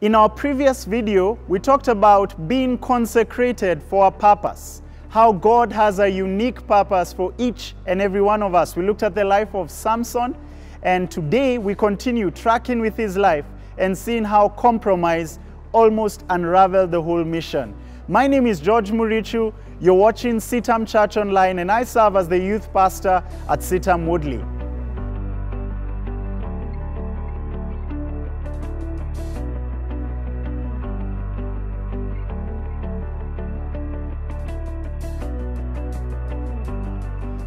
In our previous video, we talked about being consecrated for a purpose, how God has a unique purpose for each and every one of us. We looked at the life of Samson, and today we continue tracking with his life and seeing how compromise almost unraveled the whole mission. My name is George Murichu. You're watching CITAM Church Online, and I serve as the youth pastor at CITAM Woodley.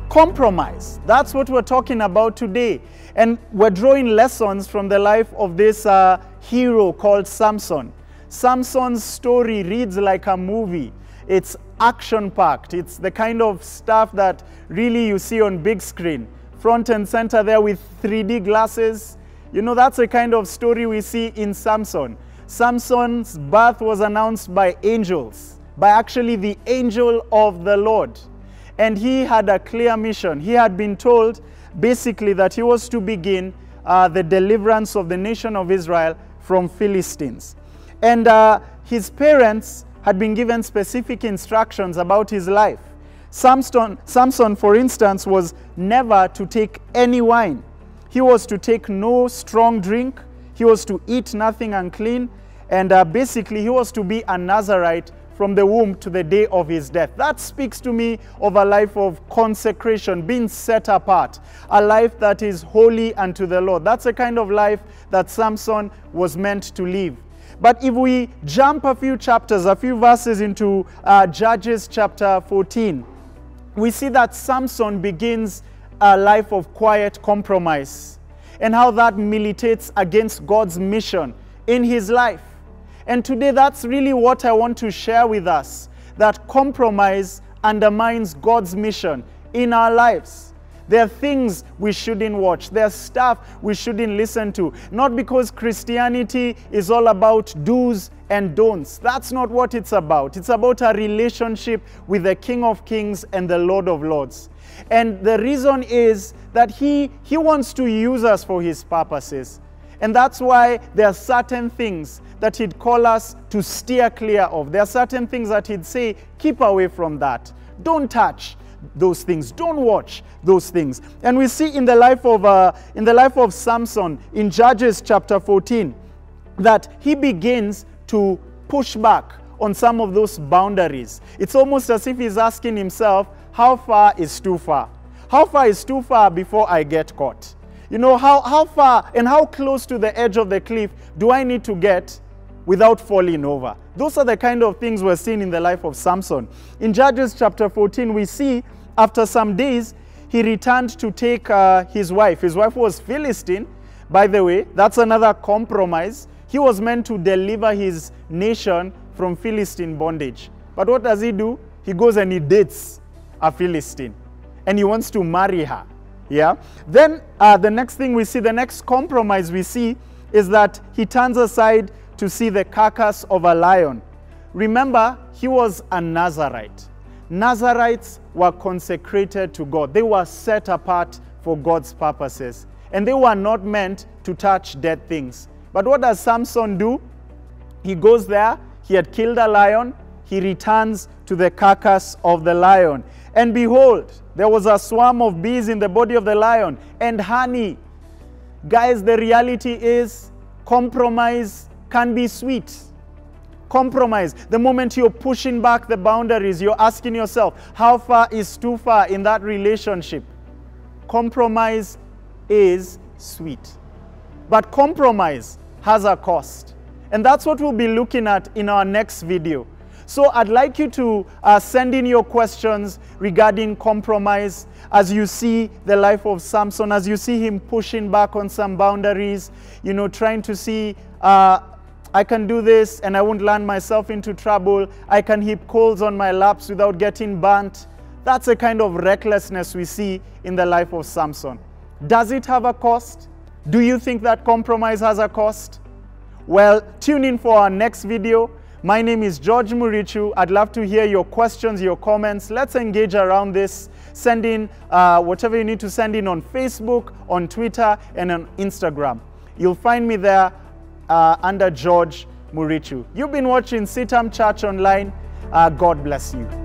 Compromise, that's what we're talking about today. And we're drawing lessons from the life of this hero called Samson. Samson's story reads like a movie. It's action-packed. It's the kind of stuff that really you see on big screen. Front and center there with 3D glasses. You know, that's the kind of story we see in Samson. Samson's birth was announced by angels, by actually the angel of the Lord. And he had a clear mission. He had been told basically that he was to begin the deliverance of the nation of Israel from Philistines. And his parents had been given specific instructions about his life. Samson, for instance, was never to take any wine. He was to take no strong drink. He was to eat nothing unclean. And basically, he was to be a Nazarite from the womb to the day of his death. That speaks to me of a life of consecration, being set apart, a life that is holy unto the Lord. That's the kind of life that Samson was meant to live. But if we jump a few chapters, a few verses into Judges chapter 14, we see that Samson begins a life of quiet compromise and how that militates against God's mission in his life. And today, that's really what I want to share with us, that compromise undermines God's mission in our lives. There are things we shouldn't watch. There's stuff we shouldn't listen to. Not because Christianity is all about do's and don'ts. That's not what it's about. It's about a relationship with the King of Kings and the Lord of Lords. And the reason is that he wants to use us for his purposes. And that's why there are certain things that he'd call us to steer clear of. There are certain things that he'd say, keep away from that. Don't touch those things. Don't watch those things. And we see in the life of Samson in Judges chapter 14 that he begins to push back on some of those boundaries. It's almost as if he's asking himself, how far is too far? How far is too far before I get caught? You know, how far and how close to the edge of the cliff do I need to get without falling over? Those are the kind of things we're seeing in the life of Samson. In Judges chapter 14, we see after some days, he returned to take his wife. His wife was Philistine, by the way. That's another compromise. He was meant to deliver his nation from Philistine bondage. But what does he do? He goes and he dates a Philistine. And he wants to marry her. Yeah. Then the next thing we see, the next compromise we see is that he turns aside to see the carcass of a lion. Remember, he was a Nazarite. Nazarites were consecrated to God. They were set apart for God's purposes. And they were not meant to touch dead things. But what does Samson do? He goes there. He had killed a lion. He returns to the carcass of the lion. And behold, there was a swarm of bees in the body of the lion and honey. Guys, the reality is compromise can be sweet. Compromise. The moment you're pushing back the boundaries, you're asking yourself, how far is too far in that relationship? Compromise is sweet. But compromise has a cost. And that's what we'll be looking at in our next video. So I'd like you to send in your questions regarding compromise as you see the life of Samson, as you see him pushing back on some boundaries, you know, trying to see, I can do this and I won't land myself into trouble. I can heap coals on my laps without getting burnt. That's a kind of recklessness we see in the life of Samson. Does it have a cost? Do you think that compromise has a cost? Well, tune in for our next video. My name is George Murichu. I'd love to hear your questions, your comments. Let's engage around this. Send in whatever you need to send in on Facebook, on Twitter, and on Instagram. You'll find me there under George Murichu. You've been watching CITAM Church Online. God bless you.